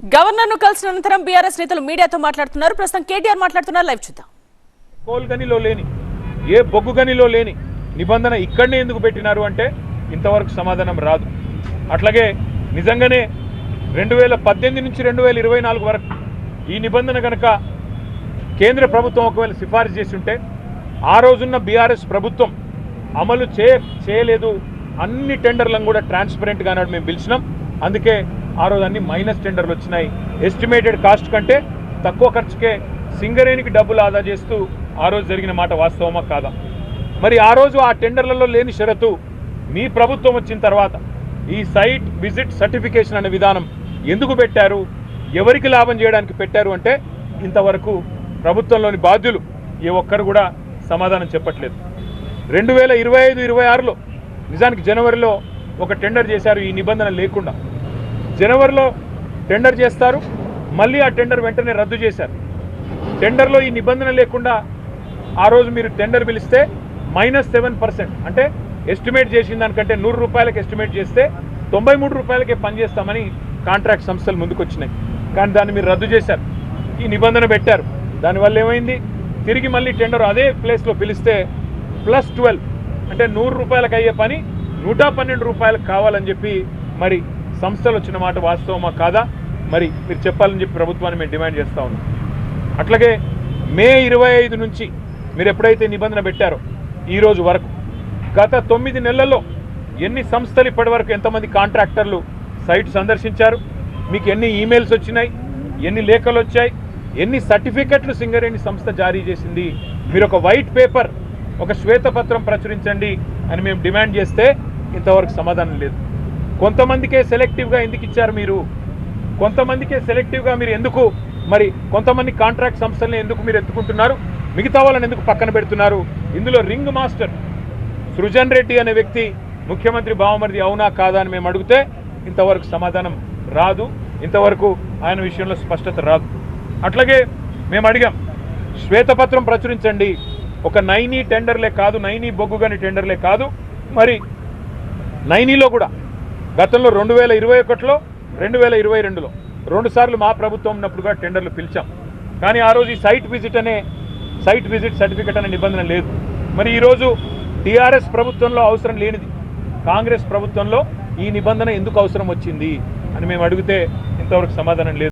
Governor ను కలిసిన అనంతరం బీఆర్ఎస్ నేతలు మీడియాతో మాట్లాడుతున్నారు. ప్రస్తుతం కేటీఆర్ మాట్లాడుతున్నారు. లైవ్ చూద్దాం. కోల్ గనిలో లేని ఏ బొగ్గు గనిలో లేని నిబంధన ఇక్కడనే ఎందుకు పెట్టినారు అంటే ఇంతవరకు సమాధానం రాదు. అట్లాగే నిజంగానే 2018 నుంచి 2024 వరకు ఈ నిబంధన కనుక కేంద్ర ప్రభుత్వం ఒకవేళ సిఫారసు చేసి ఉంటే ఆ రోజున్న బీఆర్ఎస్ ప్రభుత్వం అమలు చేయలేదు. అన్ని టెండర్లను కూడా ట్రాన్స్పరెంట్గా అన్నాడు మేము పిలిచినాం. అందుకే ఆ రోజు అన్ని మైనస్ టెండర్లు వచ్చినాయి. ఎస్టిమేటెడ్ కాస్ట్ కంటే తక్కువ ఖర్చుకే సింగరేణికి డబ్బులు ఆదా చేస్తూ ఆ రోజు జరిగిన మాట వాస్తవమా కాదా? మరి ఆ రోజు ఆ టెండర్లలో లేని షరతు మీ ప్రభుత్వం వచ్చిన తర్వాత ఈ సైట్ విజిట్ సర్టిఫికేషన్ అనే విధానం ఎందుకు పెట్టారు, ఎవరికి లాభం చేయడానికి పెట్టారు అంటే ఇంతవరకు ప్రభుత్వంలోని బాధ్యులు ఏ ఒక్కరు కూడా సమాధానం చెప్పట్లేదు. 2025-26లో నిజానికి జనవరిలో ఒక టెండర్ చేశారు ఈ నిబంధన లేకుండా. జనవరిలో టెండర్ చేస్తారు, మళ్ళీ ఆ టెండర్ వెంటనే రద్దు చేశారు. టెండర్లో ఈ నిబంధన లేకుండా ఆ రోజు మీరు టెండర్ పిలిస్తే -7% అంటే ఎస్టిమేట్ చేసిన దానికంటే 100 రూపాయలకు ఎస్టిమేట్ చేస్తే 93 రూపాయలకే పనిచేస్తామని కాంట్రాక్ట్ సంస్థలు ముందుకొచ్చినాయి. కానీ దాన్ని మీరు రద్దు చేశారు, ఈ నిబంధన పెట్టారు. దానివల్ల ఏమైంది, తిరిగి మళ్ళీ టెండర్ అదే ప్లేస్లో పిలిస్తే +12 అంటే 100 రూపాయలకు అయ్యే పని 112 రూపాయలకు కావాలని చెప్పి మరి సంస్థలు వచ్చిన మాట వాస్తవమా కాదా మరి మీరు చెప్పాలని చెప్పి ప్రభుత్వాన్ని మేము డిమాండ్ చేస్తూ ఉన్నాం. అట్లాగే మే 25 నుంచి మీరు ఎప్పుడైతే నిబంధన పెట్టారో ఈరోజు వరకు గత 9 నెలల్లో ఎన్ని సంస్థలు ఇప్పటి వరకు ఎంతమంది కాంట్రాక్టర్లు సైట్ సందర్శించారు, మీకు ఎన్ని ఈమెయిల్స్ వచ్చినాయి, ఎన్ని లేఖలు వచ్చాయి, ఎన్ని సర్టిఫికెట్లు సింగరేణి సంస్థ జారీ చేసింది, మీరు ఒక వైట్ పేపర్ ఒక శ్వేతపత్రం ప్రచురించండి అని మేము డిమాండ్ చేస్తే ఇంతవరకు సమాధానం లేదు. కొంతమందికే సెలెక్టివ్గా ఎందుకు ఇచ్చారు మీరు, కొంతమందికే సెలెక్టివ్గా మీరు ఎందుకు మరి కొంతమంది కాంట్రాక్ట్ సంస్థల్ని ఎందుకు మీరు ఎత్తుకుంటున్నారు, మిగతా వాళ్ళని ఎందుకు పక్కన పెడుతున్నారు? ఇందులో రింగ్ మాస్టర్ సృజన్ రెడ్డి అనే వ్యక్తి ముఖ్యమంత్రి బావమరిది అవునా కాదా అని మేము అడిగితే ఇంతవరకు సమాధానం రాదు, ఇంతవరకు ఆయన విషయంలో స్పష్టత రాదు. అట్లాగే మేము అడిగాం శ్వేతపత్రం ప్రచురించండి, ఒక నైనీ టెండర్లే కాదు, నైనీ బొగ్గుగని టెండర్లే కాదు, మరి నైనీలో కూడా గతంలో 2021లో 2022లో 2 సార్లు మా ప్రభుత్వం ఉన్నప్పుడుగా టెండర్లు పిలిచాం. కానీ ఆ రోజు ఈ సైట్ విజిట్ సర్టిఫికెట్ అనే నిబంధన లేదు. మరి ఈరోజు టీఆర్ఎస్ ప్రభుత్వంలో అవసరం లేనిది కాంగ్రెస్ ప్రభుత్వంలో ఈ నిబంధన ఎందుకు అవసరం వచ్చింది అని మేము అడిగితే ఇంతవరకు సమాధానం లేదు.